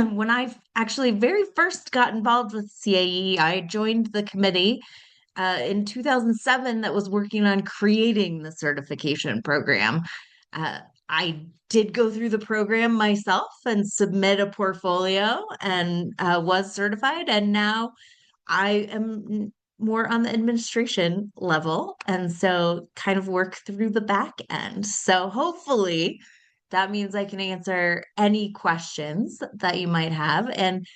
When I actually very first got involved with CAE, I joined the committee in 2007 that was working on creating the certification program. Uh, I did go through the program myself and submit a portfolio and was certified. And now I am more on the administration level. And so kind of work through the back end. So hopefully that means I can answer any questions that you might have. And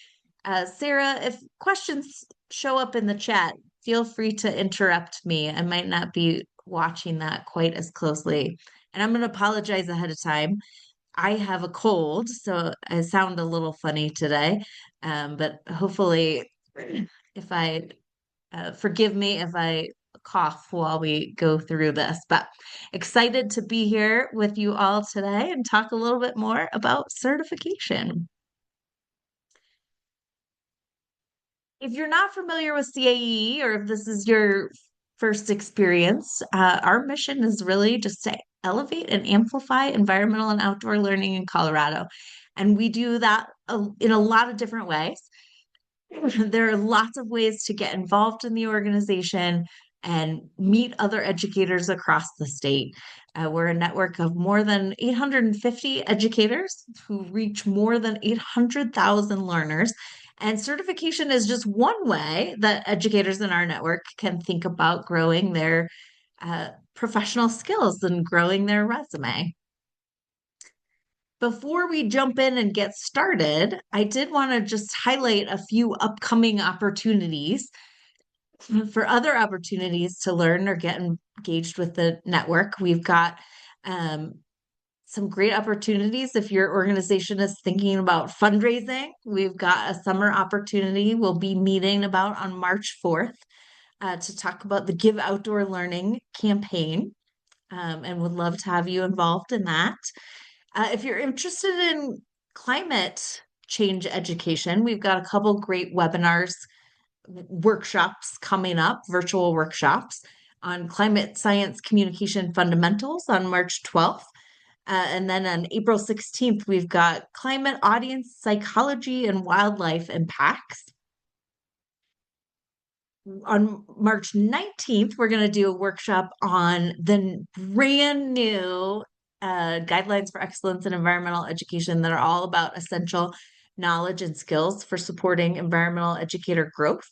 Sarah, if questions show up in the chat, feel free to interrupt me. I might not be watching that quite as closely. And I'm going to apologize ahead of time. I have a cold, so I sound a little funny today. But hopefully, if I forgive me if I cough while we go through this. But excited to be here with you all today and talk a little bit more about certification. If you're not familiar with CAE or if this is your first experience, our mission is really just to elevate and amplify environmental and outdoor learning in Colorado. And we do that in a lot of different ways. There are lots of ways to get involved in the organization and meet other educators across the state. We're a network of more than 850 educators who reach more than 800,000 learners. And certification is just one way that educators in our network can think about growing their professional skills and growing their resume. Before we jump in and get started, I did want to just highlight a few upcoming opportunities for other opportunities to learn or get engaged with the network. We've got um, some great opportunities if your organization is thinking about fundraising. We've got a summer opportunity we'll be meeting about on March 4th to talk about the Give Outdoor Learning campaign, and would love to have you involved in that. If you're interested in climate change education, we've got a couple great webinars, workshops coming up, virtual workshops on climate science communication fundamentals on March 12th. And then on April 16th, we've got climate audience psychology and wildlife impacts. On March 19th, we're going to do a workshop on the brand new guidelines for excellence in environmental education that are all about essential knowledge and skills for supporting environmental educator growth.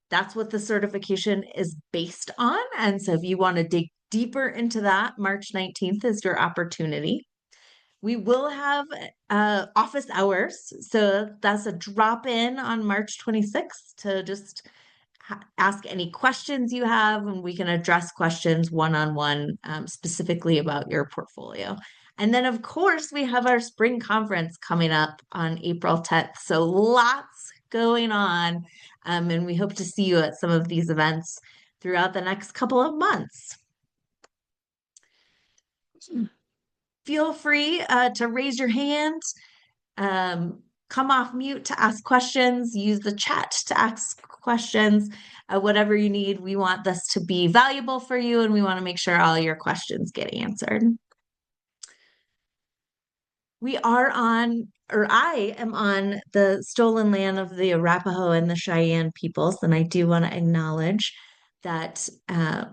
That's what the certification is based on. And so if you want to dig deeper into that, March 19th is your opportunity. We will have office hours. So that's a drop in on March 26th to just ask any questions you have, and we can address questions one-on-one specifically about your portfolio. And then, of course, we have our spring conference coming up on April 10th. So lots going on. And we hope to see you at some of these events throughout the next couple of months. Feel free to raise your hand, come off mute to ask questions, use the chat to ask questions, whatever you need. We want this to be valuable for you, and we want to make sure all your questions get answered. We are on, or I am on the stolen land of the Arapaho and the Cheyenne peoples, and I do want to acknowledge that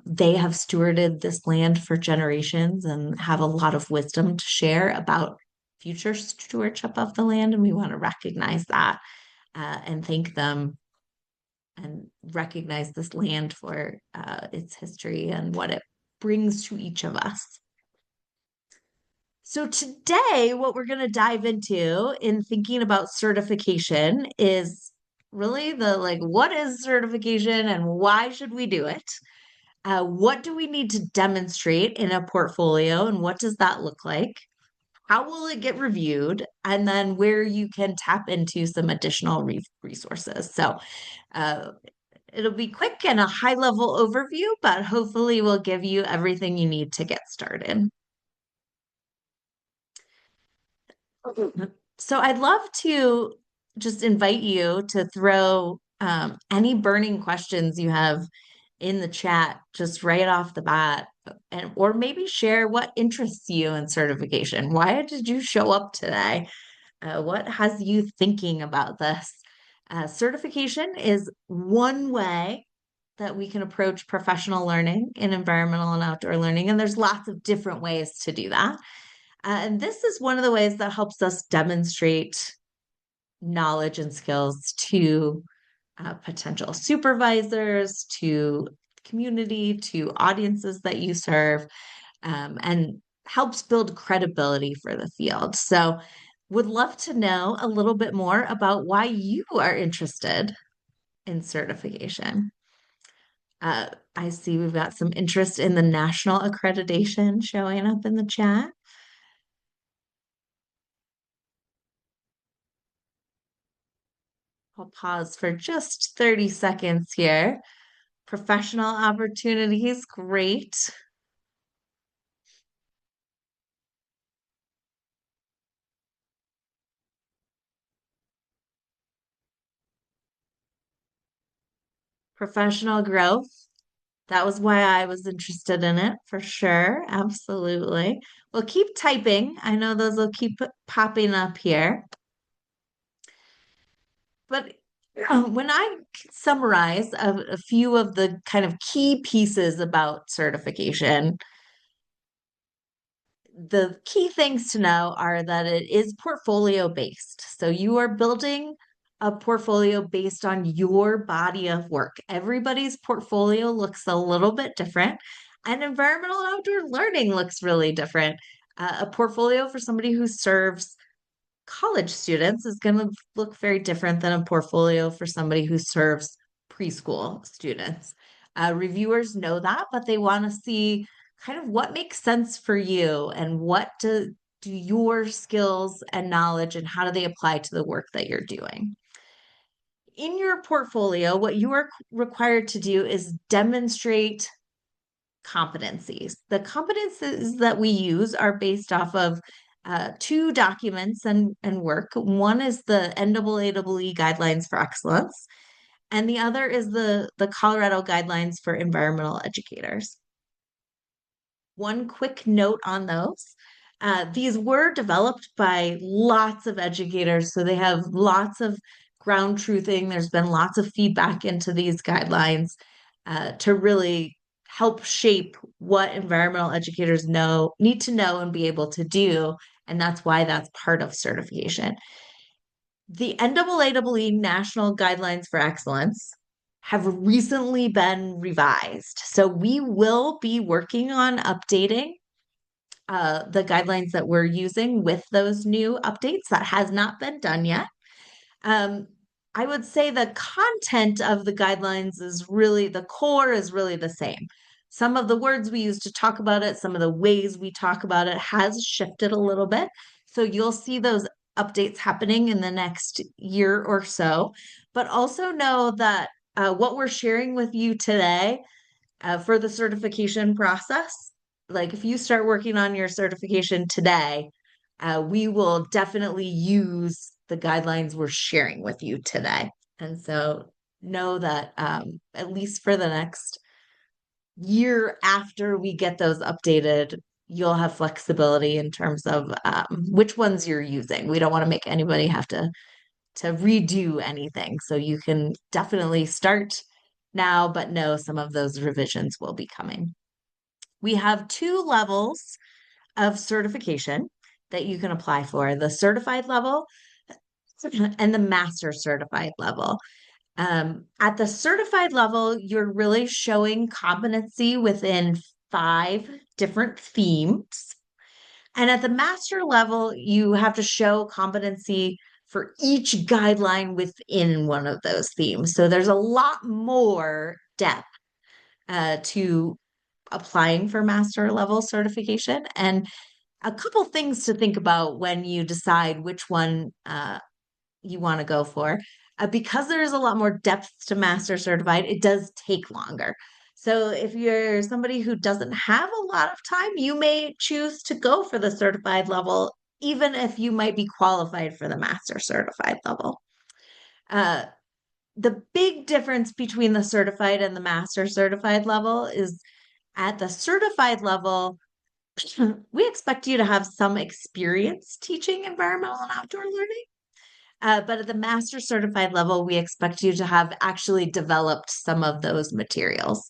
they have stewarded this land for generations and have a lot of wisdom to share about future stewardship of the land, and we want to recognize that and thank them and recognize this land for its history and what it brings to each of us. So today, what we're going to dive into in thinking about certification is really what is certification and why should we do it? What do we need to demonstrate in a portfolio and what does that look like? How will it get reviewed? And then where you can tap into some additional resources. So it'll be quick and a high level overview, but hopefully we'll give you everything you need to get started. So I'd love to just invite you to throw any burning questions you have in the chat just right off the bat, and or maybe share what interests you in certification. Why did you show up today? What has you thinking about this? Certification is one way that we can approach professional learning in environmental and outdoor learning, and there's lots of different ways to do that. And this is one of the ways that helps us demonstrate knowledge and skills to potential supervisors, to community, to audiences that you serve, and helps build credibility for the field. So, would love to know a little bit more about why you are interested in certification. Uh, I see we've got some interest in the national accreditation showing up in the chat. I'll pause for just 30 seconds here. Professional opportunities, great. Professional growth. That was why I was interested in it for sure. Absolutely. Well, keep typing. I know those will keep popping up here. But when I summarize a few of the kind of key pieces about certification, the key things to know are that it is portfolio based. So you are building a portfolio based on your body of work. Everybody's portfolio looks a little bit different, and environmental outdoor learning looks really different. A portfolio for somebody who serves college students is going to look very different than a portfolio for somebody who serves preschool students. Reviewers know that, but they want to see kind of what makes sense for you and what do your skills and knowledge and how do they apply to the work that you're doing. In your portfolio, what you are required to do is demonstrate competencies. The competencies that we use are based off of two documents and work. One is the NAAEE Guidelines for Excellence, and the other is the Colorado Guidelines for Environmental Educators. One quick note on those. These were developed by lots of educators, so they have lots of ground truthing. There's been lots of feedback into these guidelines to really help shape what environmental educators need to know and be able to do. And that's why that's part of certification. The NAAEE National Guidelines for Excellence have recently been revised. So we will be working on updating the guidelines that we're using with those new updates. That has not been done yet. Um, I would say the content of the guidelines is really, the core is really the same. Some of the words we use to talk about it, some of the ways we talk about it has shifted a little bit. So you'll see those updates happening in the next year or so. But also know that what we're sharing with you today for the certification process, like if you start working on your certification today, we will definitely use the guidelines we're sharing with you today. And so know that at least for the next year after we get those updated, you'll have flexibility in terms of which ones you're using. We don't want to make anybody have to redo anything. So you can definitely start now, but know some of those revisions will be coming. We have two levels of certification that you can apply for, the certified level and the master certified level. At the certified level, you're really showing competency within 5 different themes. And at the master level, you have to show competency for each guideline within one of those themes. So there's a lot more depth to applying for master level certification. And a couple things to think about when you decide which one you want to go for. Because there's a lot more depth to master certified, it does take longer. So if you're somebody who doesn't have a lot of time, you may choose to go for the certified level, even if you might be qualified for the master certified level. The big difference between the certified and the master certified level is at the certified level, We expect you to have some experience teaching environmental and outdoor learning. But at the master certified level, we expect you to have actually developed some of those materials.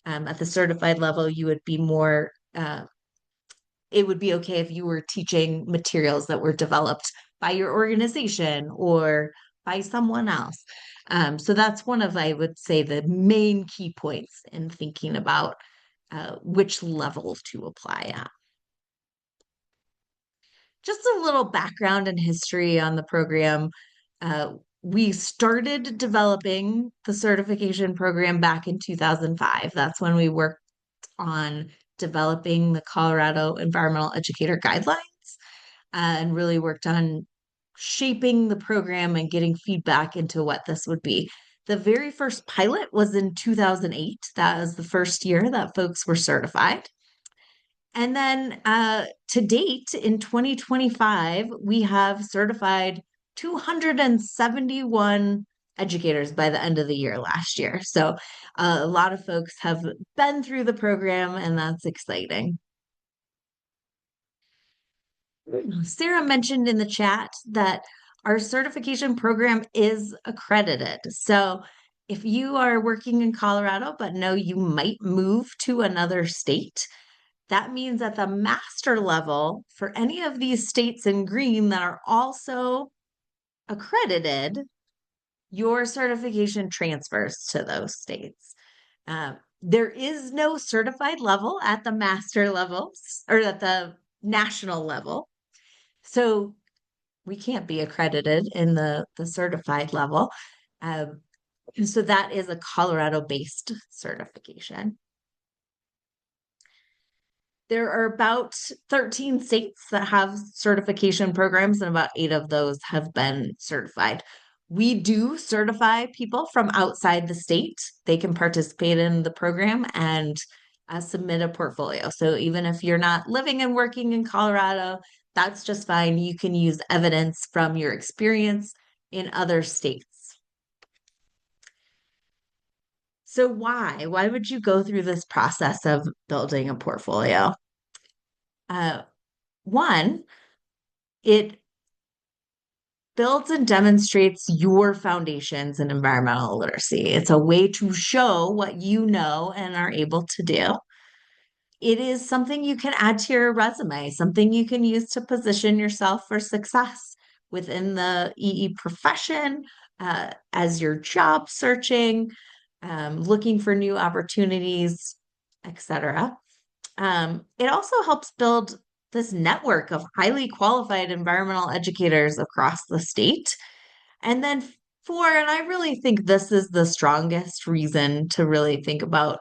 At the certified level, you would be more, it would be okay if you were teaching materials that were developed by your organization or by someone else. So that's one of, I would say, the main key points in thinking about which level to apply at. Just a little background and history on the program. Uh, we started developing the certification program back in 2005. That's when we worked on developing the Colorado Environmental Educator Guidelines and really worked on shaping the program and getting feedback into what this would be. The very first pilot was in 2008. That was the first year that folks were certified. And then to date, in 2025, we have certified 271 educators by the end of the year last year. So a lot of folks have been through the program, and that's exciting. Sarah mentioned in the chat that our certification program is accredited. So if you are working in Colorado, but know you might move to another state, that means at the master level for any of these states in green that are also accredited, your certification transfers to those states. There is no certified level at the master levels or at the national level. So we can't be accredited in the certified level. Um, so that is a Colorado-based certification. There are about 13 states that have certification programs, and about 8 of those have been certified. We do certify people from outside the state. They can participate in the program and submit a portfolio. So even if you're not living and working in Colorado, that's just fine. You can use evidence from your experience in other states. So why? Why would you go through this process of building a portfolio? Uh, One, it builds and demonstrates your foundations in environmental literacy. It's a way to show what you know and are able to do. It is something you can add to your resume, something you can use to position yourself for success within the EE profession, as you're job searching, looking for new opportunities, etc. It also helps build this network of highly qualified environmental educators across the state. And then, four, and I really think this is the strongest reason to really think about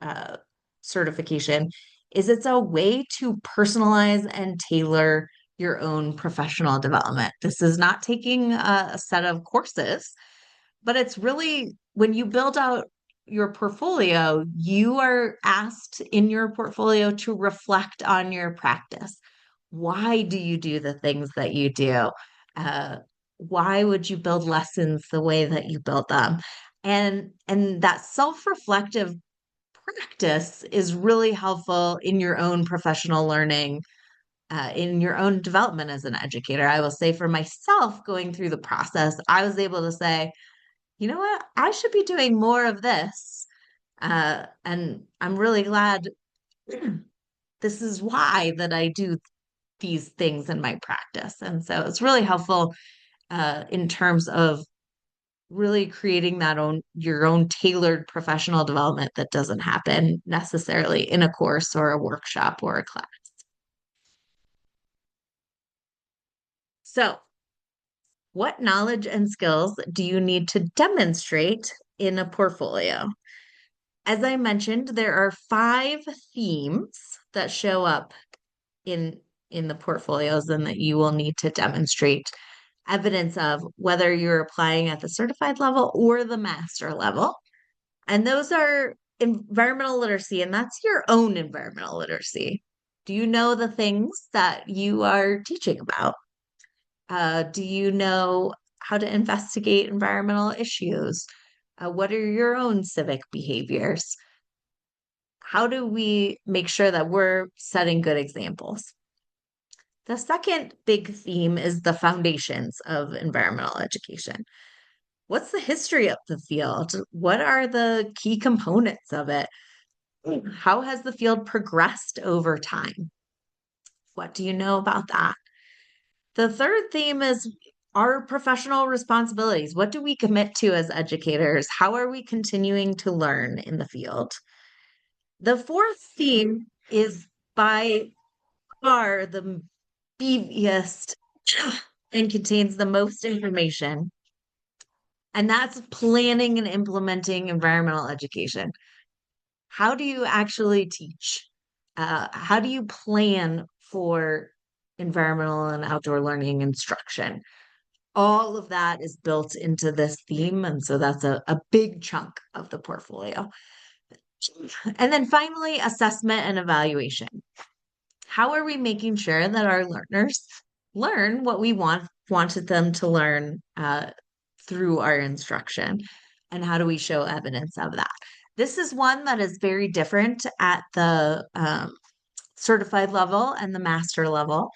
uh, certification, is it's a way to personalize and tailor your own professional development. This is not taking a set of courses, but it's really when you build out your portfolio, you are asked in your portfolio to reflect on your practice. Why do you do the things that you do? Uh, why would you build lessons the way that you build them? And that self-reflective practice is really helpful in your own professional learning, in your own development as an educator. I will say for myself, going through the process, I was able to say, you know what? I should be doing more of this. And I'm really glad this is why that I do these things in my practice. And so it's really helpful in terms of really creating that own your own tailored professional development that doesn't happen necessarily in a course or a workshop or a class. So, what knowledge and skills do you need to demonstrate in a portfolio? As I mentioned, there are 5 themes that show up in in the portfolios and that you will need to demonstrate evidence of whether you're applying at the certified level or the master level. And those are environmental literacy, and that's your own environmental literacy. Do you know the things that you are teaching about? Do you know how to investigate environmental issues? What are your own civic behaviors? How do we make sure that we're setting good examples? The second big theme is the foundations of environmental education. What's the history of the field? What are the key components of it? How has the field progressed over time? What do you know about that? The third theme is our professional responsibilities. What do we commit to as educators? How are we continuing to learn in the field? The fourth theme is by far the beefiest and contains the most information, and that's planning and implementing environmental education. How do you actually teach? How do you plan for environmental and outdoor learning instruction? All of that is built into this theme. And so that's a big chunk of the portfolio. And then finally, assessment and evaluation. How are we making sure that our learners learn what we wanted them to learn through our instruction? And how do we show evidence of that? This is one that is very different at the certified level and the master level.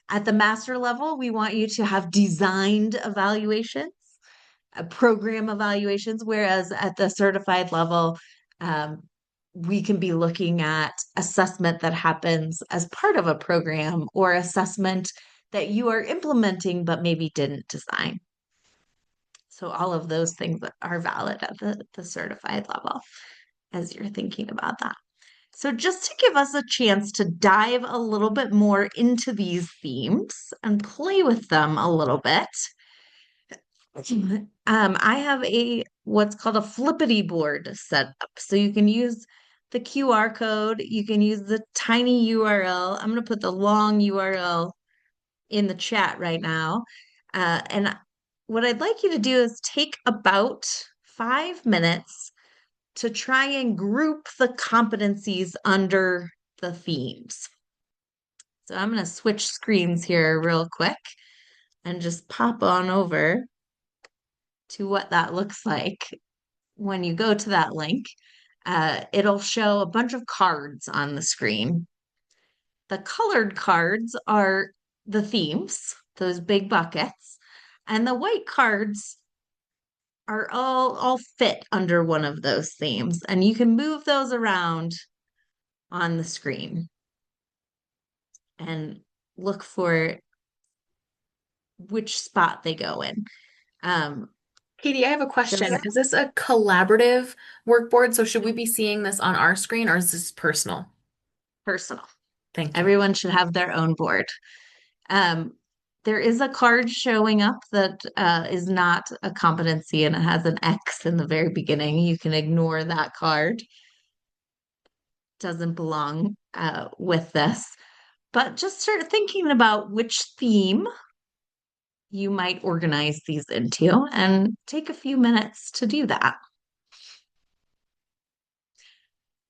At the master level, we want you to have designed evaluations, program evaluations, whereas at the certified level, um, we can be looking at assessment that happens as part of a program or assessment that you are implementing but maybe didn't design. So all of those things are valid at the certified level as you're thinking about that. So just to give us a chance to dive a little bit more into these themes and play with them a little bit, I have what's called a flippity board set up. So you can use the QR code, you can use the tiny URL. I'm going to put the long URL in the chat right now. And what I'd like you to do is take about 5 minutes to try and group the competencies under the themes. So I'm going to switch screens here real quick and just pop on over to what that looks like. When you go to that link, it'll show a bunch of cards on the screen. The colored cards are the themes, those big buckets, and the white cards are all fit under one of those themes, and you can move those around on the screen and look for which spot they go in. Katie, I have a question. Just Is this a collaborative workboard? So should we be seeing this on our screen or is this personal? personal. Thank you. Everyone should have their own board. Um, there is a card showing up that is not a competency and it has an X in the very beginning. You can ignore that card. Doesn't belong with this. But just start thinking about which theme you might organize these into and take a few minutes to do that.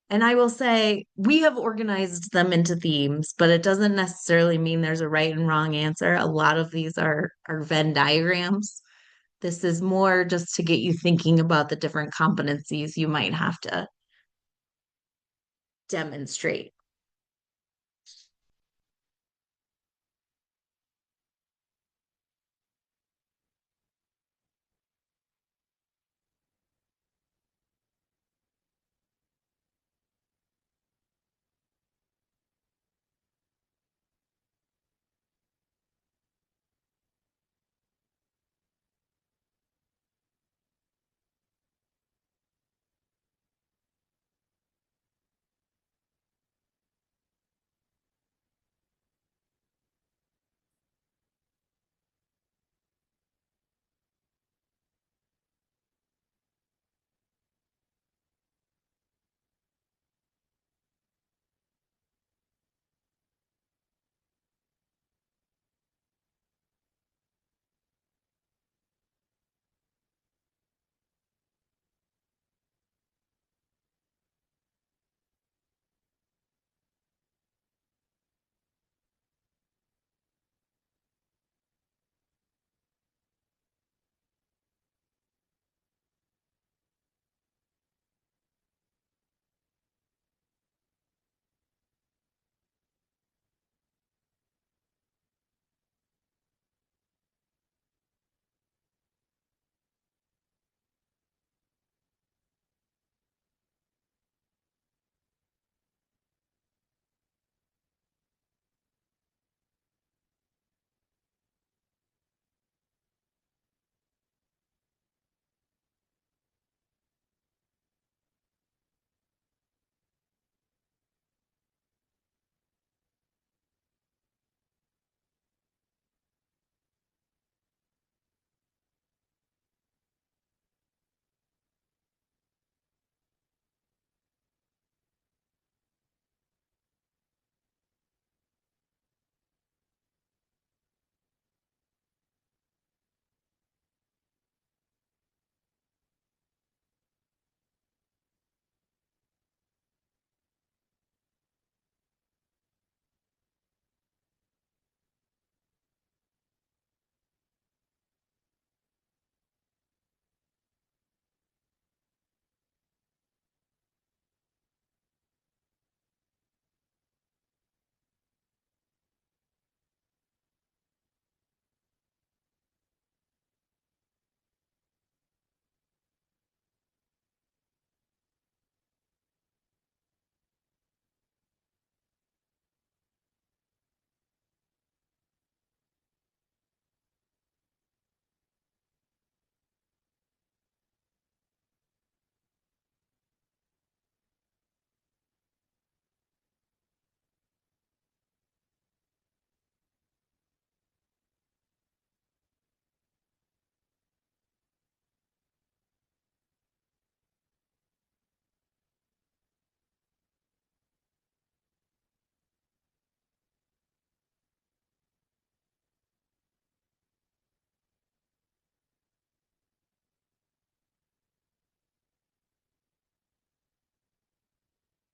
And I will say we have organized them into themes, but it doesn't necessarily mean there's a right and wrong answer. A lot of these are Venn diagrams. This is more just to get you thinking about the different competencies you might have to demonstrate.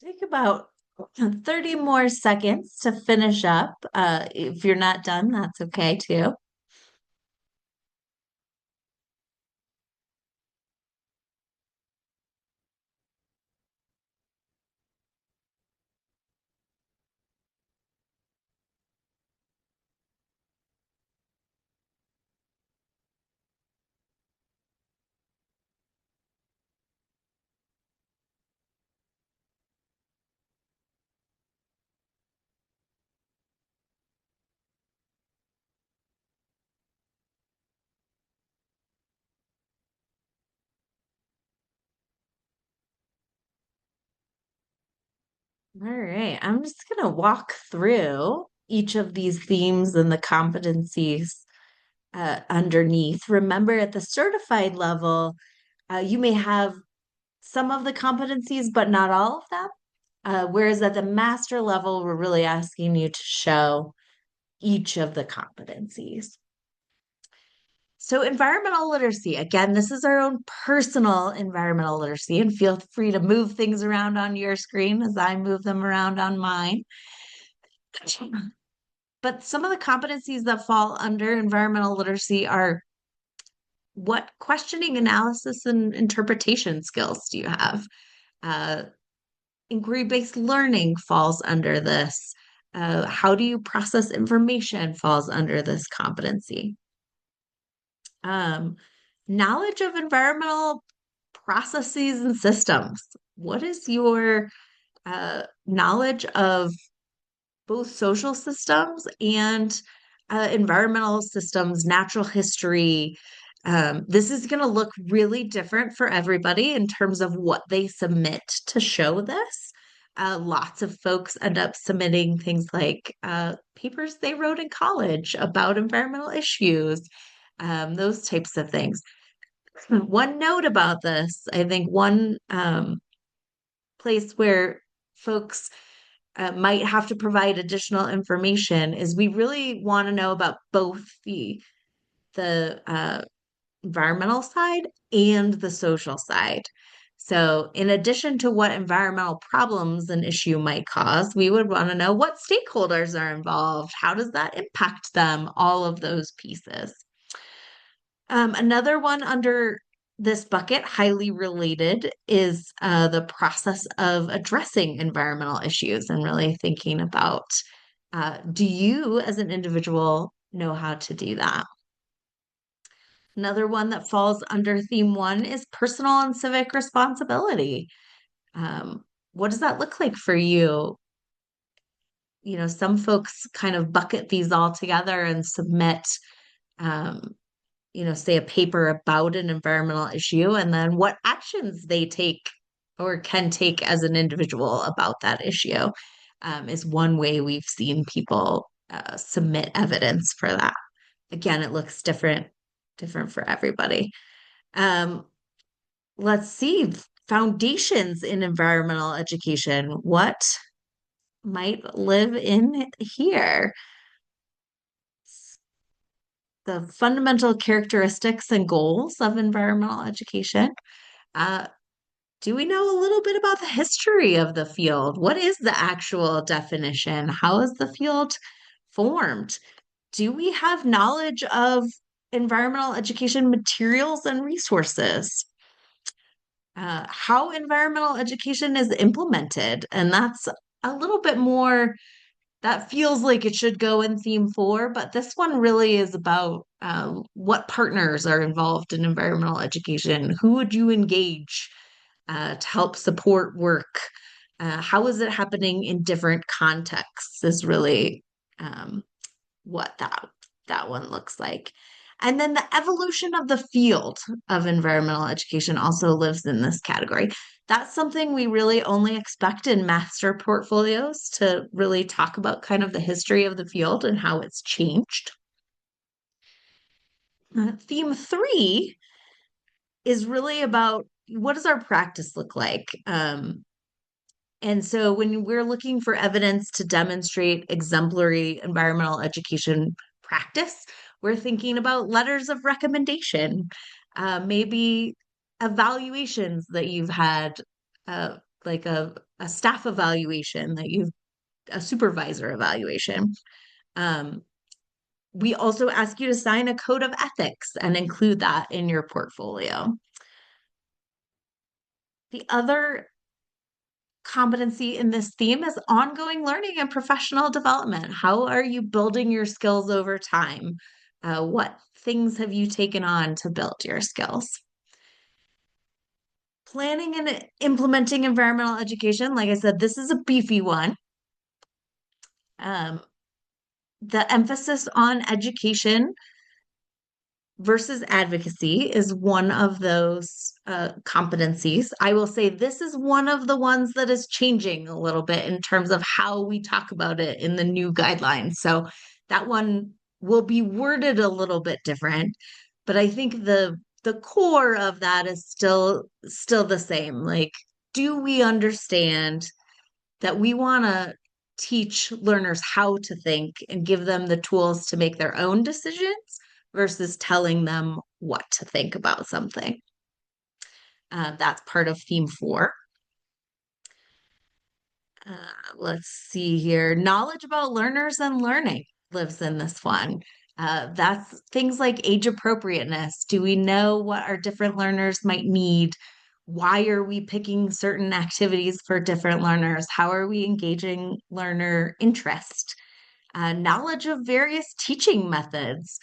Take about 30 more seconds to finish up. If you're not done, that's okay too. All right, I'm just going to walk through each of these themes and the competencies underneath. Remember, at the certified level, you may have some of the competencies, but not all of them. Whereas at the master level, we're really asking you to show each of the competencies. So, environmental literacy, again, this is our own personal environmental literacy, and feel free to move things around on your screen as I move them around on mine. But some of the competencies that fall under environmental literacy are what questioning, analysis, and interpretation skills do you have? Uh, Inquiry-based learning falls under this. How do you process information falls under this competency. Um, Knowledge of environmental processes and systems. What is your knowledge of both social systems and environmental systems, natural history? This is going to look really different for everybody in terms of what they submit to show this. Lots of folks end up submitting things like papers they wrote in college about environmental issues, those types of things. One note about this, I think one place where folks might have to provide additional information is we really want to know about both the environmental side and the social side. So, in addition to what environmental problems an issue might cause, we would want to know what stakeholders are involved. How does that impact them? All of those pieces. Another one under this bucket, highly related, is the process of addressing environmental issues and really thinking about do you, as an individual, know how to do that? Another one that falls under theme one is personal and civic responsibility. What does that look like for you? You know, some folks kind of bucket these all together and submit um, say a paper about an environmental issue and then what actions they take or can take as an individual about that issue is one way we've seen people submit evidence for that. Again, it looks different for everybody. Um, let's see, foundations in environmental education. What might live in here? The fundamental characteristics and goals of environmental education. Uh, do we know a little bit about the history of the field? What is the actual definition? How is the field formed? Do we have knowledge of environmental education materials and resources? How environmental education is implemented? And that's a little bit more that feels like it should go in theme four, but this one really is about what partners are involved in environmental education. Who would you engage to help support work? How is it happening in different contexts? Is really what that one looks like. And then the evolution of the field of environmental education also lives in this category. That's something we really only expect in master portfolios to really talk about kind of the history of the field and how it's changed. Theme three is really about what does our practice look like? And so when we're looking for evidence to demonstrate exemplary environmental education practice, we're thinking about letters of recommendation, maybe evaluations that you've had like a staff evaluation that you a supervisor evaluation. Um, we also ask you to sign a code of ethics and include that in your portfolio. The other competency in this theme is ongoing learning and professional development. How are you building your skills over time? What things have you taken on to build your skills? Planning and implementing environmental education. Like I said, this is a beefy one. Um, the emphasis on education versus advocacy is one of those competencies. I will say this is one of the ones that is changing a little bit in terms of how we talk about it in the new guidelines. So that one will be worded a little bit different, but I think the core of that is still the same. Like, do we understand that we want to teach learners how to think and give them the tools to make their own decisions versus telling them what to think about something. That's part of theme 4. Uh, let's see here. Knowledge about learners and learning lives in this one. That's things like age appropriateness. Do we know what our different learners might need? Why are we picking certain activities for different learners? How are we engaging learner interest? Knowledge of various teaching methods.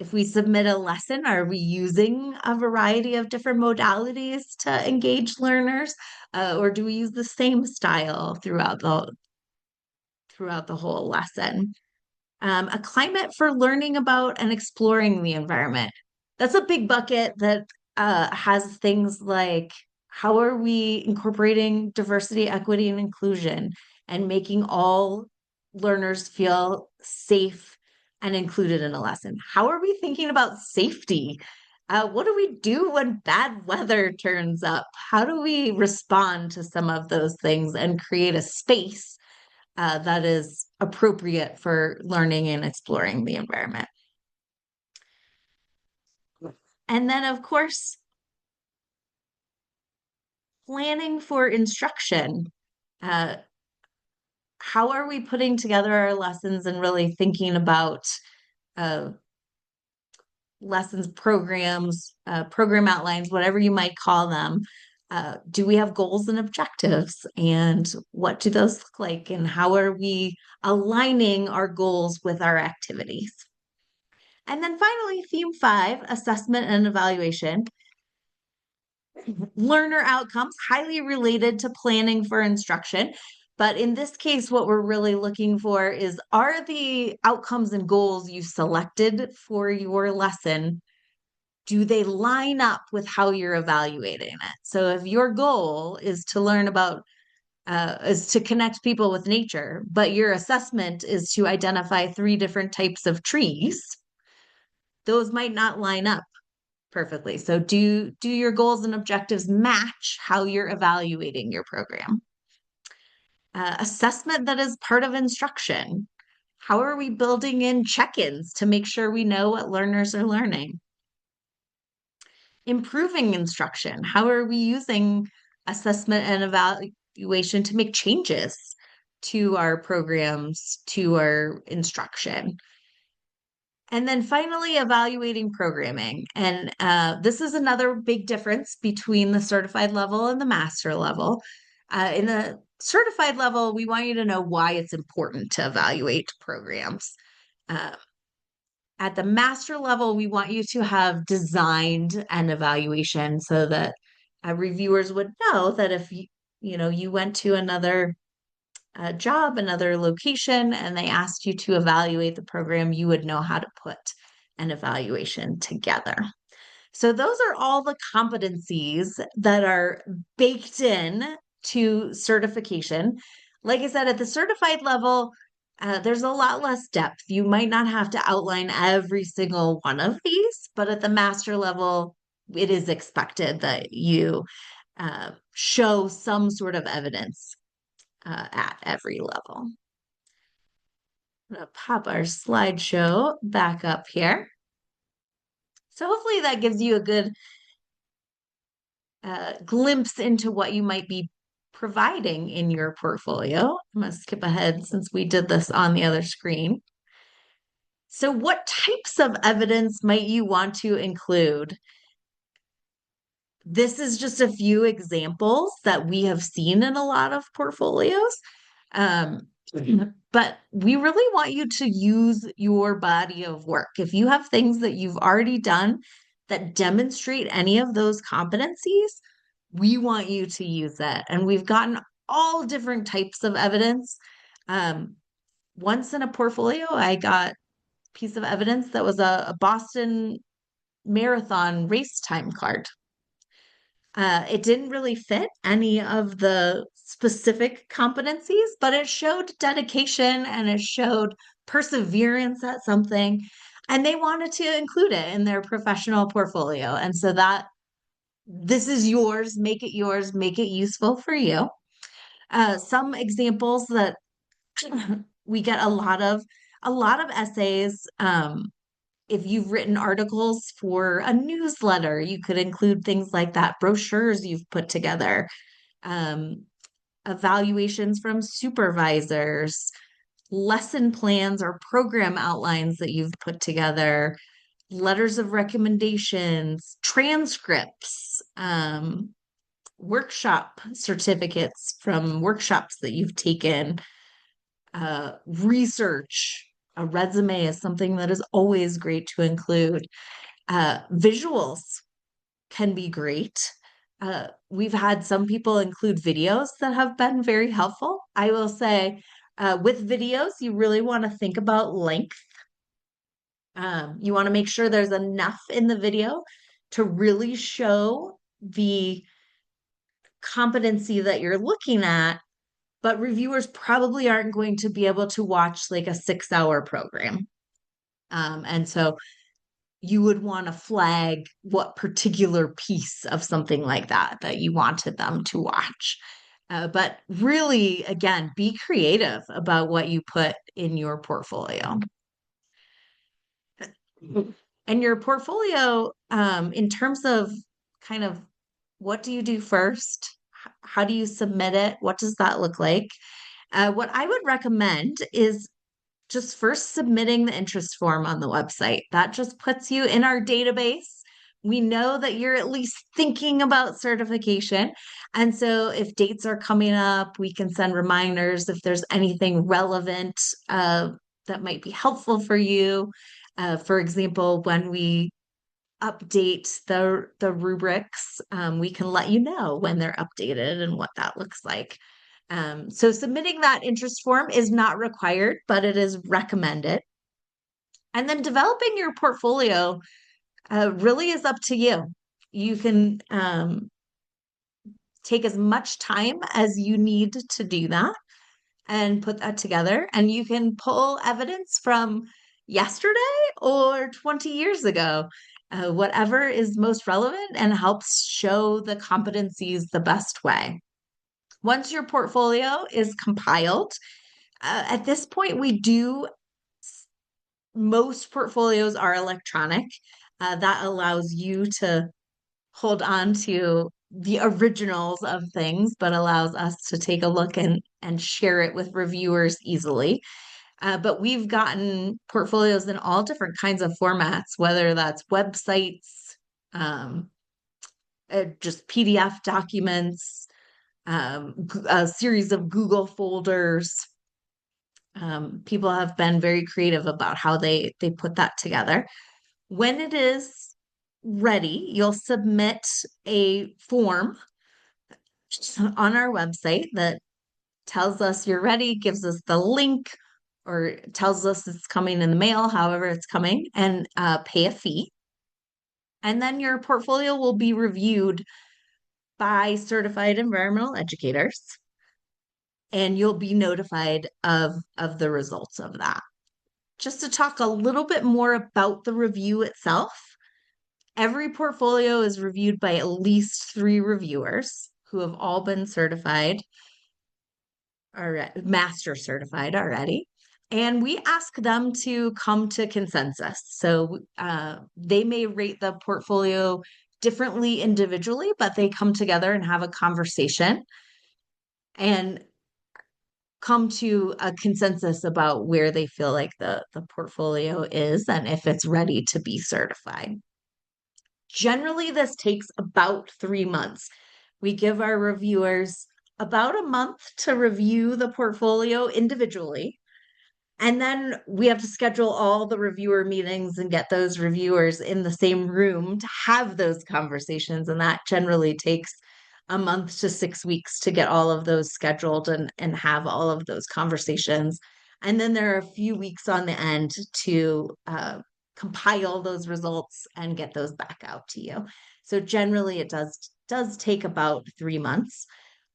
If we submit a lesson, are we using a variety of different modalities to engage learners, or do we use the same style throughout the whole lesson? A climate for learning about and exploring the environment. That's a big bucket that has things like how are we incorporating diversity, equity, and inclusion and making all learners feel safe and included in a lesson? How are we thinking about safety? What do we do when bad weather turns up? How do we respond to some of those things and create a space that is appropriate for learning and exploring the environment? And then, of course, planning for instruction. Uh, how are we putting together our lessons and really thinking about uh, lessons, programs, program outlines, whatever you might call them? Do we have goals and objectives? And what do those look like? And how are we aligning our goals with our activities? And then finally, theme 5, assessment and evaluation. Learner outcomes, highly related to planning for instruction. But in this case, what we're really looking for is, are the outcomes and goals you selected for your lesson, do they line up with how you're evaluating it? So if your goal is to learn about is to connect people with nature, but your assessment is to identify 3 different types of trees, those might not line up perfectly. So do your goals and objectives match how you're evaluating your program? Assessment that is part of instruction. How are we building in check-ins to make sure we know what learners are learning? Improving instruction. How are we using assessment and evaluation to make changes to our programs, to our instruction? And then finally, evaluating programming. And this is another big difference between the certified level and the master level. In the certified level, we want you to know why it's important to evaluate programs. Uh, at the master level, we want you to have designed an evaluation so that reviewers would know that if you went to another job, another location, and they asked you to evaluate the program, you would know how to put an evaluation together. So those are all the competencies that are baked in to certification. Like I said, at the certified level, there's a lot less depth. You might not have to outline every single one of these, but at the master level, it is expected that you show some sort of evidence at every level. I'm going to pop our slideshow back up here. So hopefully that gives you a good glimpse into what you might be providing in your portfolio. I'm going to skip ahead since we did this on the other screen. So, what types of evidence might you want to include? This is just a few examples that we have seen in a lot of portfolios. Um, but we really want you to use your body of work. If you have things that you've already done that demonstrate any of those competencies, we want you to use that. And we've gotten all different types of evidence. Um, Once in a portfolio, I got a piece of evidence that was a Boston Marathon race time card. It didn't really fit any of the specific competencies, but it showed dedication and it showed perseverance at something. And they wanted to include it in their professional portfolio. And so that this is yours, make it useful for you. Some examples that we get a lot of essays. If you've written articles for a newsletter, you could include things like that, brochures you've put together, um, evaluations from supervisors, lesson plans or program outlines that you've put together, letters of recommendations, transcripts, workshop certificates from workshops that you've taken, research. A resume is something that is always great to include. Visuals can be great. We've had some people include videos that have been very helpful. I will say, with videos, you really want to think about length. You want to make sure there's enough in the video to really show the competency that you're looking at, but reviewers probably aren't going to be able to watch like a 6 hour program. And so you would want to flag what particular piece of something like that you wanted them to watch. But really, again, be creative about what you put in your portfolio. And your portfolio, in terms of kind of what do you do first? How do you submit it? What does that look like? What I would recommend is just first submitting the interest form on the website. That just puts you in our database. We know that you're at least thinking about certification. And so if dates are coming up, we can send reminders if there's anything relevant that might be helpful for you. For example, when we update the rubrics, we can let you know when they're updated and what that looks like. So submitting that interest form is not required, but it is recommended. And then developing your portfolio really is up to you. You can take as much time as you need to do that and put that together. And you can pull evidence from yesterday or 20 years ago, whatever is most relevant and helps show the competencies the best way. Once your portfolio is compiled, at this point, most portfolios are electronic. That allows you to hold on to the originals of things, but allows us to take a look and share it with reviewers easily. But we've gotten portfolios in all different kinds of formats, whether that's websites, um, just PDF documents, a series of Google folders. People have been very creative about how they put that together. When it is ready, you'll submit a form on our website that tells us you're ready, gives us the link, or tells us it's coming in the mail, however it's coming, and pay a fee. And then your portfolio will be reviewed by certified environmental educators, and you'll be notified of the results of that. Just to talk a little bit more about the review itself, every portfolio is reviewed by at least 3 reviewers who have all been certified or master certified already. And we ask them to come to consensus. So they may rate the portfolio differently individually, but they come together and have a conversation. and come to a consensus about where they feel like the portfolio is and if it's ready to be certified. Generally, this takes about 3 months. We give our reviewers about a month to review the portfolio individually. And then we have to schedule all the reviewer meetings and get those reviewers in the same room to have those conversations. And that generally takes a month to 6 weeks to get all of those scheduled and have all of those conversations. And then there are a few weeks on the end to compile those results and get those back out to you. So generally it does take about 3 months.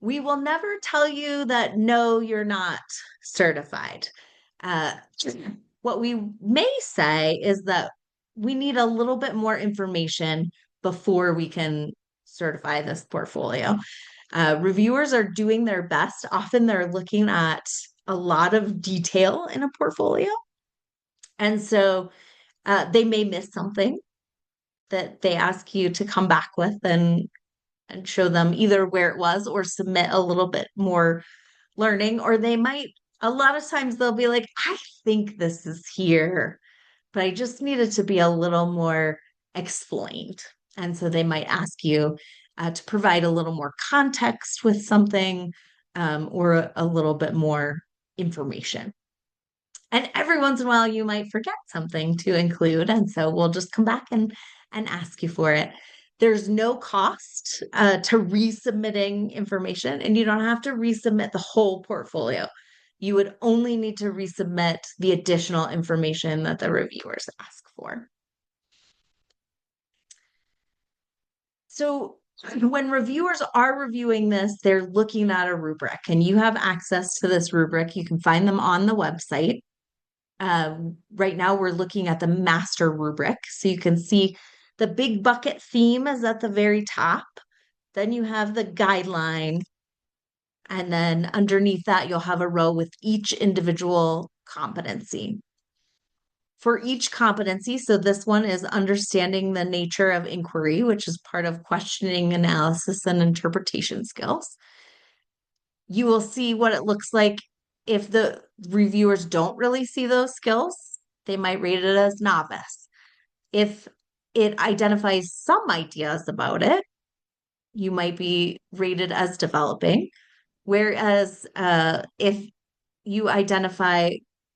We will never tell you that no, you're not certified. Uh, what we may say is that we need a little bit more information before we can certify this portfolio. Reviewers are doing their best. Often they're looking at a lot of detail in a portfolio. And so they may miss something that they ask you to come back with and show them either where it was or submit a little bit more learning, or they might, a lot of times they'll be like, I think this is here, but I just need it to be a little more explained. And so they might ask you to provide a little more context with something, or a little bit more information. And every once in a while, you might forget something to include. And so we'll just come back and ask you for it. There's no cost to resubmitting information, and you don't have to resubmit the whole portfolio. You would only need to resubmit the additional information that the reviewers ask for. So when reviewers are reviewing this, they're looking at a rubric, and you have access to this rubric. You can find them on the website. Right now, we're looking at the master rubric. So you can see the big bucket theme is at the very top. Then you have the guideline. And then underneath that, you'll have a row with each individual competency. For each competency, so this one is understanding the nature of inquiry, which is part of questioning, analysis, and interpretation skills. You will see what it looks like if the reviewers don't really see those skills. They might rate it as novice. If it identifies some ideas about it, you might be rated as developing. Whereas if you identify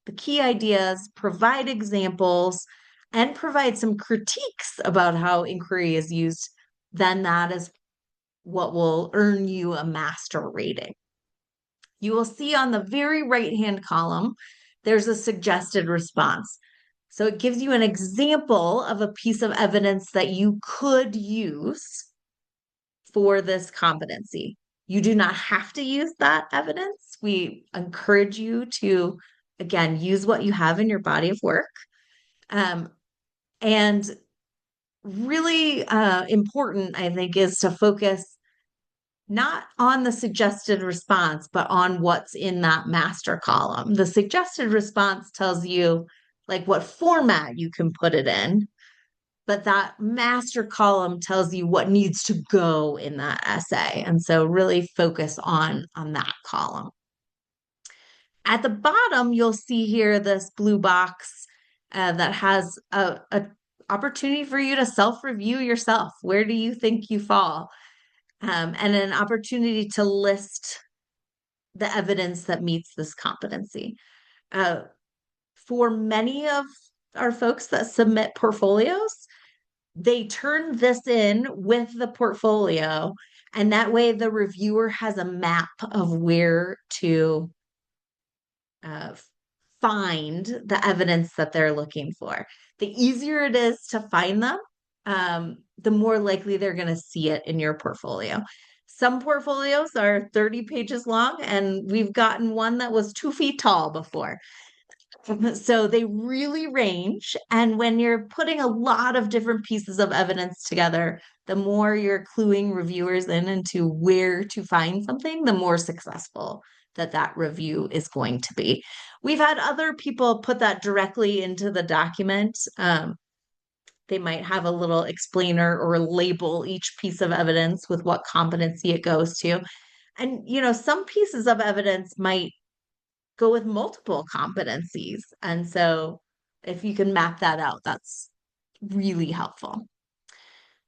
the key ideas, provide examples, and provide some critiques about how inquiry is used, then that is what will earn you a master rating. You will see on the very right-hand column, there's a suggested response. So it gives you an example of a piece of evidence that you could use for this competency. You do not have to use that evidence. We encourage you to, again, use what you have in your body of work. And really important, I think, is to focus not on the suggested response, but on what's in that master column. The suggested response tells you like what format you can put it in, but that master column tells you what needs to go in that essay. And so really focus on that column. At the bottom, you'll see here this blue box that has a opportunity for you to self-review yourself. Where do you think you fall? And an opportunity to list the evidence that meets this competency. For many of our folks that submit portfolios, they turn this in with the portfolio, and that way the reviewer has a map of where to uh, find the evidence that they're looking for. The easier it is to find them, the more likely they're going to see it in your portfolio. Some portfolios are 30 pages long, and we've gotten one that was 2 feet tall before. So they really range. And when you're putting a lot of different pieces of evidence together, the more you're cluing reviewers in into where to find something, the more successful that review is going to be. We've had other people put that directly into the document. They might have a little explainer or label each piece of evidence with what competency it goes to. And, some pieces of evidence might go with multiple competencies. And so if you can map that out, that's really helpful.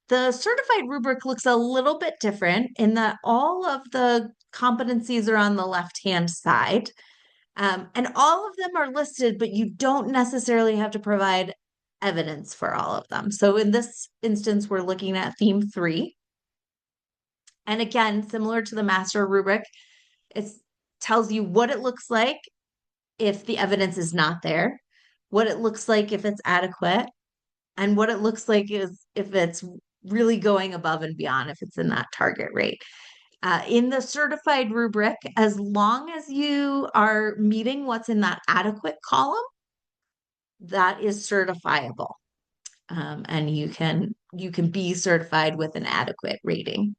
The certified rubric looks a little bit different in that all of the competencies are on the left-hand side. And all of them are listed, but you don't necessarily have to provide evidence for all of them. So in this instance, we're looking at theme 3. And again, similar to the master rubric, it tells you what it looks like if the evidence is not there, what it looks like if it's adequate, and what it looks like is if it's really going above and beyond, if it's in that target rate. In the certified rubric, as long as you are meeting what's in that adequate column, that is certifiable. And you can be certified with an adequate rating.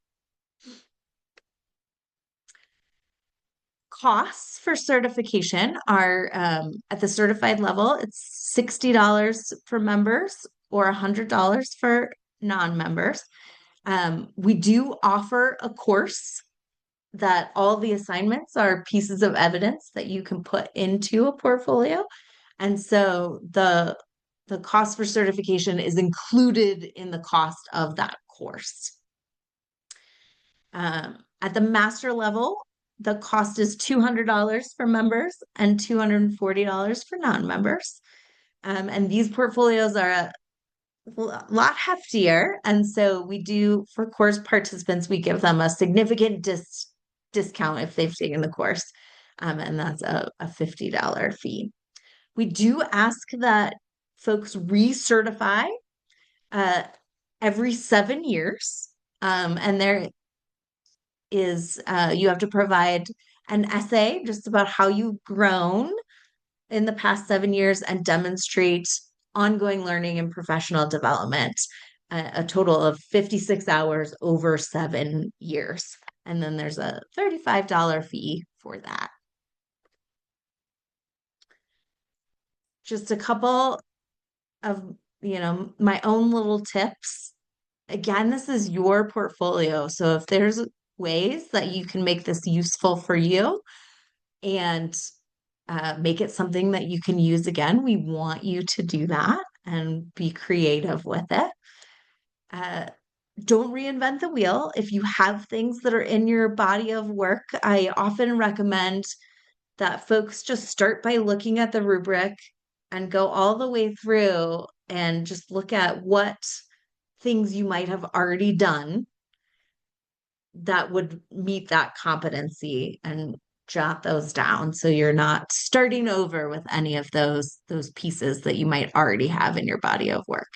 Costs for certification are at the certified level, it's $60 for members or $100 for non-members. We do offer a course that all the assignments are pieces of evidence that you can put into a portfolio. And so the cost for certification is included in the cost of that course. At the master level, the cost is $200 for members and $240 for non-members. And these portfolios are a lot heftier. And so we do, for course participants, we give them a significant discount if they've taken the course. And that's a $50 fee. We do ask that folks recertify every 7 years. And there is, you have to provide an essay just about how you've grown in the past 7 years and demonstrate ongoing learning and professional development, a total of 56 hours over 7 years. And then there's a $35 fee for that. Just a couple of, my own little tips. Again, this is your portfolio. So if there's ways that you can make this useful for you and make it something that you can use again, we want you to do that and be creative with it. Don't reinvent the wheel. If you have things that are in your body of work, I often recommend that folks just start by looking at the rubric and go all the way through and just look at what things you might have already done that would meet that competency and jot those down so you're not starting over with any of those pieces that you might already have in your body of work.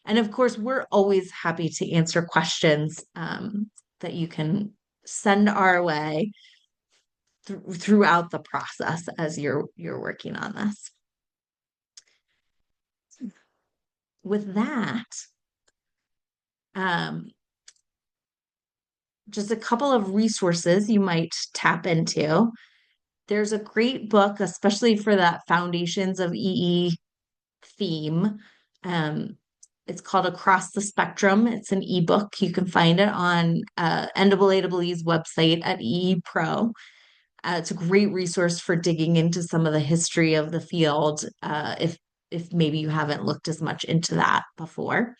And of course, we're always happy to answer questions that you can send our way throughout the process as you're working on this. With that, just a couple of resources you might tap into. There's a great book, especially for that Foundations of EE theme. It's called Across the Spectrum. It's an ebook. You can find it on NAAE's website at EE Pro. It's a great resource for digging into some of the history of the field, if maybe you haven't looked as much into that before.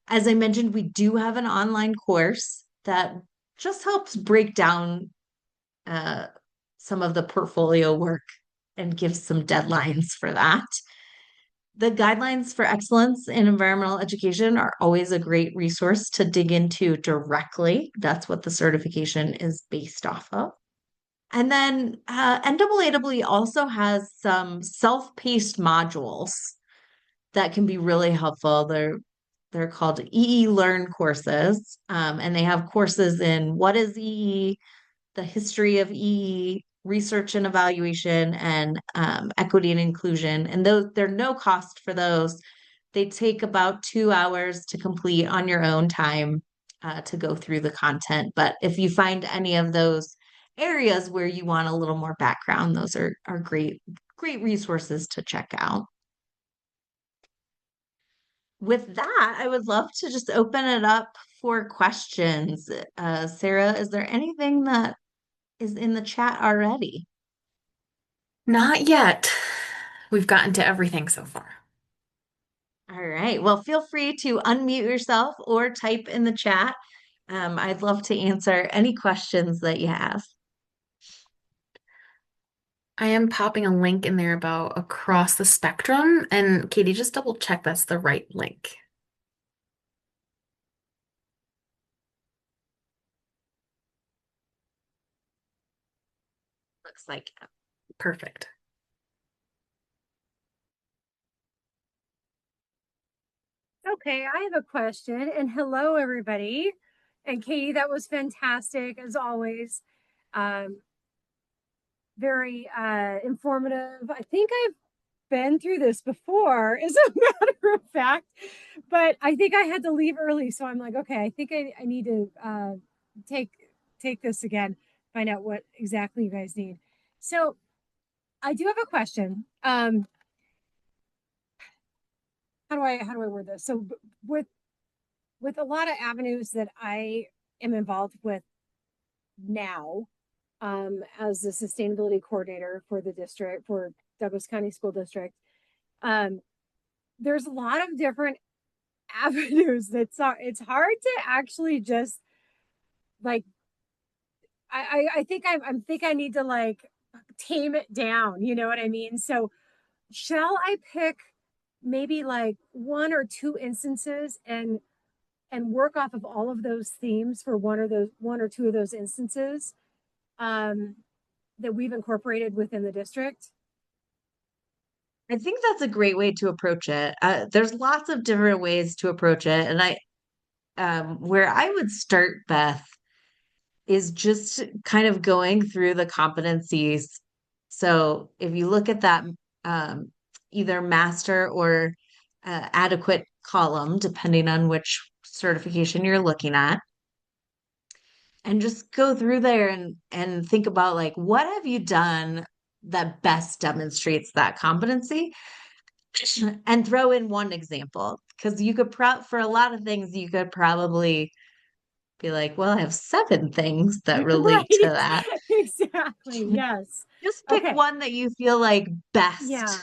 As I mentioned, we do have an online course that just helps break down some of the portfolio work and gives some deadlines for that. The guidelines for excellence in environmental education are always a great resource to dig into directly. That's what the certification is based off of. And then NAAEE also has some self-paced modules that can be really helpful. They're called EE Learn courses, and they have courses in what is EE, the history of EE, research and evaluation, and equity and inclusion. And they're no cost for those. They take about 2 hours to complete on your own time to go through the content. But if you find any of those areas where you want a little more background, those are great resources to check out. With that, I would love to just open it up for questions. Sarah, is there anything that is in the chat already. Not yet. We've gotten to everything so far. All right. Well, feel free to unmute yourself or type in the chat. I'd love to answer any questions that you have. I am popping a link in there about across the spectrum. And Katie, just double check that's the right link. Looks like Perfect. Okay, I have a question. And hello, everybody. And Katie, that was fantastic as always. Um, very informative. I think I've been through this before, as a matter of fact, but I think I had to leave early. So I'm like, okay, I think I need to take take this again, find out what exactly you guys need. So I do have a question. How do I word this? So with with a lot of avenues that I am involved with now, as the sustainability coordinator for the district for Douglas County School District, um, there's a lot of different avenues it's hard to actually just like I think I'm think I need to like tame it down, you know what I mean? So shall I pick maybe like one or two instances and work off of all of those themes for one or two of those instances um, that we've incorporated within the district? I think that's a great way to approach it. There's lots of different ways to approach it, and where I would start, Beth, is just kind of going through the competencies. So if you look at that, um, either master or adequate column, depending on which certification you're looking at, and just go through there and think about like what have you done that best demonstrates that competency and throw in one example because you could for a lot of things you could probably be like, well, I have seven things that relate to Right. that. Exactly. Yes. Just pick Okay. one that you feel like best Yeah.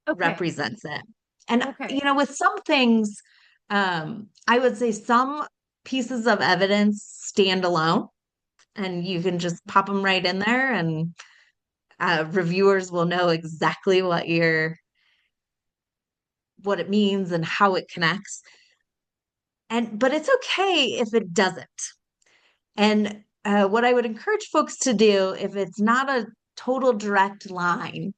Okay. represents it. And Okay. with some things, I would say some pieces of evidence stand alone and you can just pop them right in there and reviewers will know exactly what it means and how it connects. And but it's okay if it doesn't. And what I would encourage folks to do if it's not a total direct line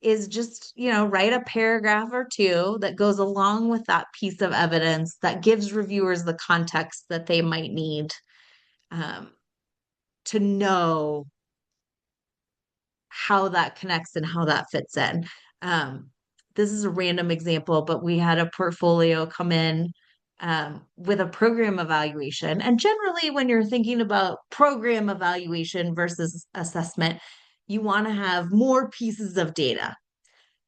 is just, write a paragraph or two that goes along with that piece of evidence that gives reviewers the context that they might need um, to know how that connects and how that fits in. Um, this is a random example, but we had a portfolio come in with a program evaluation. And generally, when you're thinking about program evaluation versus assessment, you want to have more pieces of data.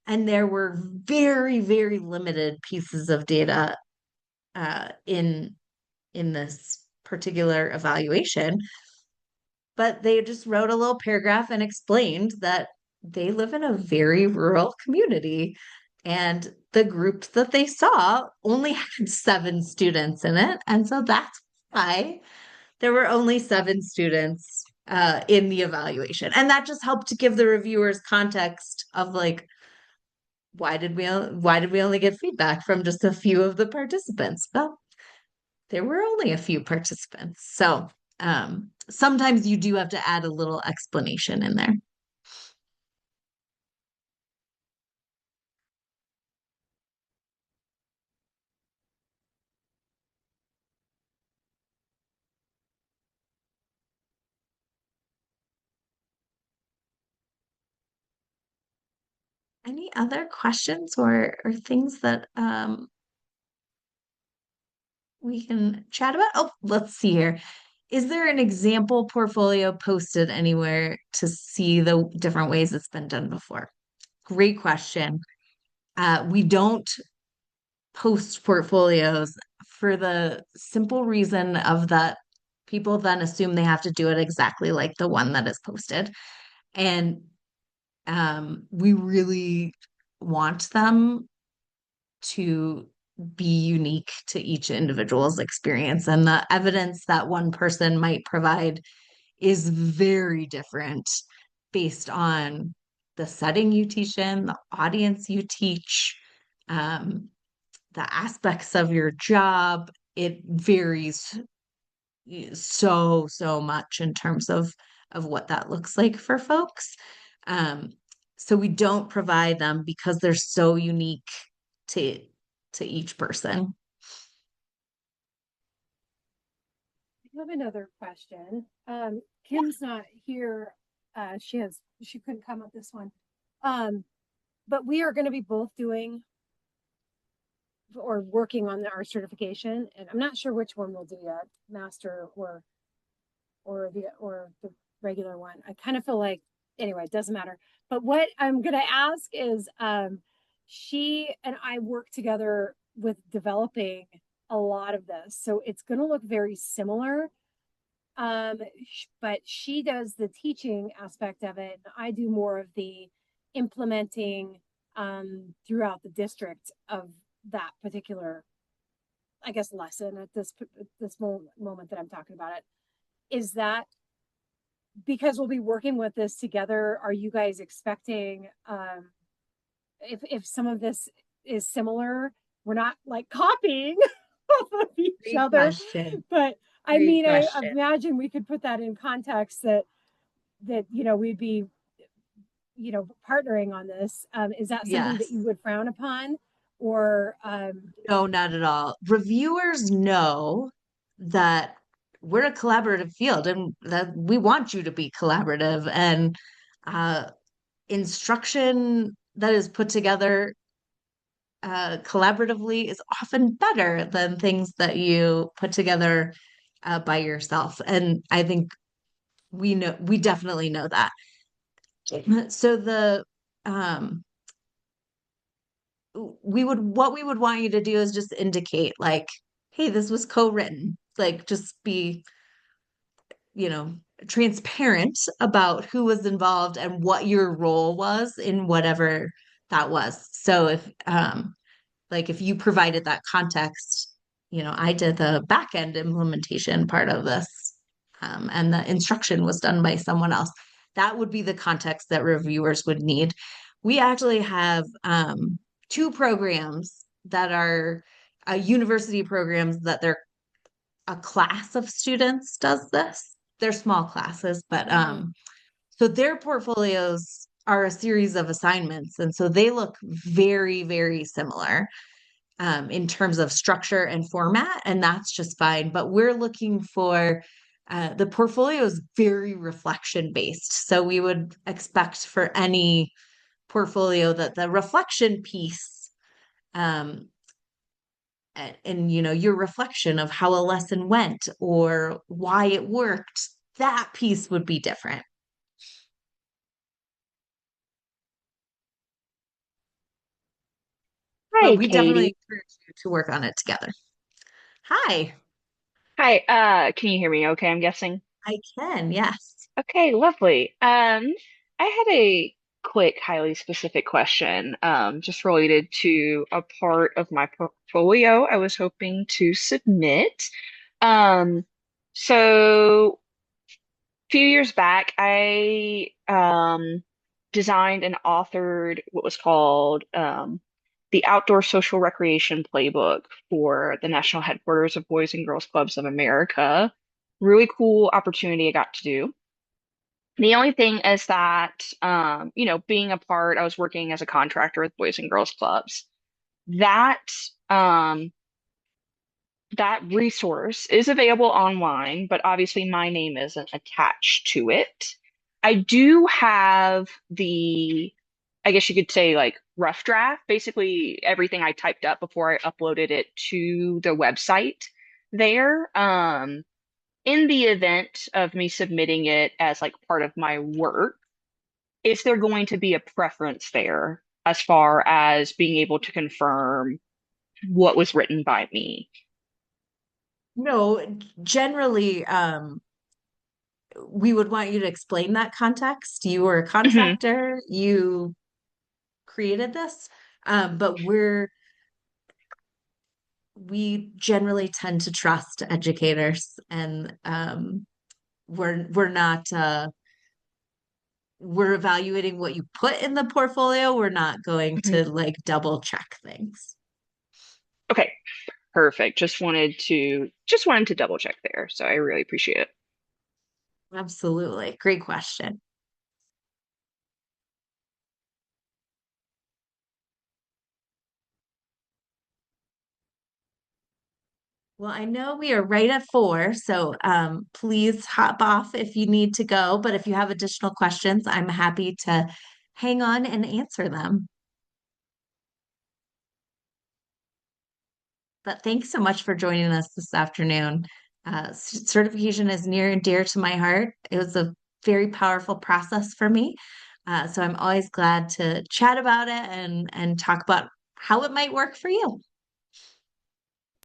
And there were very, very limited pieces of data in this particular evaluation, but they just wrote a little paragraph and explained that they live in a very rural community and the group that they saw only had seven students in it. And so that's why there were only seven students in the evaluation. And that just helped to give the reviewers context of like, why did we only get feedback from just a few of the participants? Well, there were only a few participants. So sometimes you do have to add a little explanation in there. Any other questions or things that we can chat about? Oh, let's see here. Is there an example portfolio posted anywhere to see the different ways it's been done before? Great question. We don't post portfolios for the simple reason of that people then assume they have to do it exactly like the one that is posted. And we really want them to be unique to each individual's experience. And the evidence that one person might provide is very different based on the setting you teach in, the audience you teach, um, the aspects of your job. It varies so much in terms of what that looks like for folks. Um, so we don't provide them because they're so unique to to each person. I have another question. Kim's not here. She couldn't come up this one. But we are going to be both doing or working on our certification, and I'm not sure which one we'll do yet, master or the regular one. I kind of feel like anyway, it doesn't matter. But what I'm going to ask is, she and I work together with developing a lot of this, so it's going to look very similar. But she does the teaching aspect of it, and I do more of the implementing throughout the district of that particular, I guess, lesson at this moment that I'm talking about it. Is that because we'll be working with this together? Are you guys expecting, if some of this is similar, we're not like copying of each Great other, question. but I Great mean, I question. imagine we could put that in context that we'd be partnering on this. Is that something that Yes. you would frown upon, or No, not at all. Reviewers know that we're a collaborative field and that we want you to be collaborative, and uh, instruction that is put together collaboratively is often better than things that you put together by yourself. And I think we definitely know that. So um, what we would want you to do is just indicate like, hey, this was co-written. Like just be, you know, transparent about who was involved and what your role was in whatever that was. So if you provided that context, I did the back end implementation part of this, and the instruction was done by someone else. That would be the context that reviewers would need. We actually have two programs that are university programs that they're a class of students does this. They're small classes, but mm-hmm. So their portfolios are a series of assignments, and so they look very, very similar in terms of structure and format, and that's just fine. But we're looking for the portfolio is very reflection based. So we would expect for any portfolio that the reflection piece and your reflection of how a lesson went or why it worked, that piece would be different. But Hi, we definitely Katie. encourage you to work on it together. Hi, Hi, can you hear me okay, I'm guessing? I can, yes. Okay, lovely. I had a quick, highly specific question, just related to a part of my portfolio I was hoping to submit. Um, so few years back, I designed and authored what was called the Outdoor Social Recreation Playbook for the National Headquarters of Boys and Girls Clubs of America. Really cool opportunity I got to do. The only thing is that, being a part, I was working as a contractor with Boys and Girls Clubs. That um, that resource is available online, but obviously my name isn't attached to it. I do have I guess you could say like rough draft, basically everything I typed up before I uploaded it to the website there. In the event of me submitting it as like part of my work, is there going to be a preference there as far as being able to confirm what was written by me? No, generally, we would want you to explain that context. You were a Hmm. contractor, you created this, but we generally tend to trust educators, and we're not we're evaluating what you put in the portfolio. We're not going Hmm. to like double check things. Okay, perfect. Just wanted to double check there. So I really appreciate it. Absolutely. Great question. Well, I know we are right at 4, so please hop off if you need to go. But if you have additional questions, I'm happy to hang on and answer them. But thanks so much for joining us this afternoon. Certification is near and dear to my heart. It was a very powerful process for me. So I'm always glad to chat about it and talk about how it might work for you.